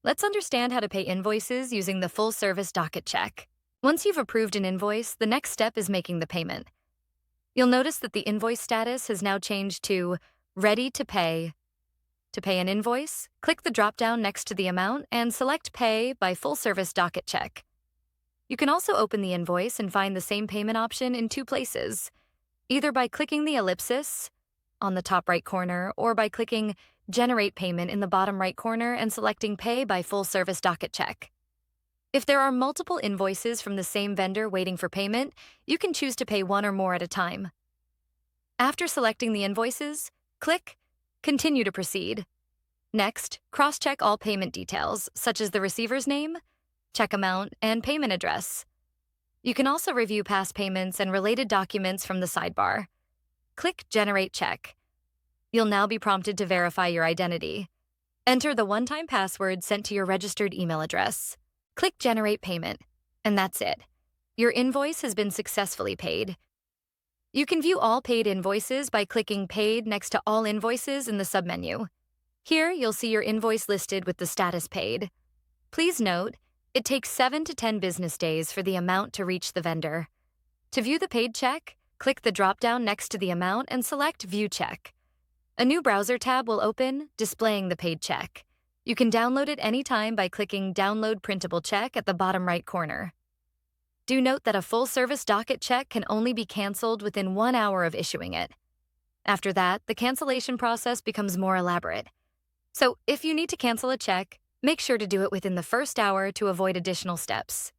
Let's understand how to pay invoices using the Full-Service Docyt Check. Once you've approved an invoice, the next step is making the payment. You'll notice that the invoice status has now changed to Ready to Pay. To pay an invoice, click the drop-down next to the amount and select Pay by Full-Service Docyt Check. You can also open the invoice and find the same payment option in two places, either by clicking the ellipsis on the top right corner or by clicking Generate Payment in the bottom right corner and selecting Pay by Full-Service Docyt Check. If there are multiple invoices from the same vendor waiting for payment, you can choose to pay one or more at a time. After selecting the invoices, click Continue to proceed. Next, cross-check all payment details, such as the receiver's name, check amount, and payment address. You can also review past payments and related documents from the sidebar. Click Generate Check. You'll now be prompted to verify your identity. Enter the one-time password sent to your registered email address. Click Generate Payment, and that's it. Your invoice has been successfully paid. You can view all paid invoices by clicking Paid next to all invoices in the submenu. Here, you'll see your invoice listed with the status paid. Please note, it takes 7 to 10 business days for the amount to reach the vendor. To view the paid check, click the drop-down next to the amount and select View Check. A new browser tab will open, displaying the paid check. You can download it anytime by clicking Download Printable Check at the bottom right corner. Do note that a full-service docket check can only be canceled within 1 hour of issuing it. After that, the cancellation process becomes more elaborate. So if you need to cancel a check, make sure to do it within the first hour to avoid additional steps.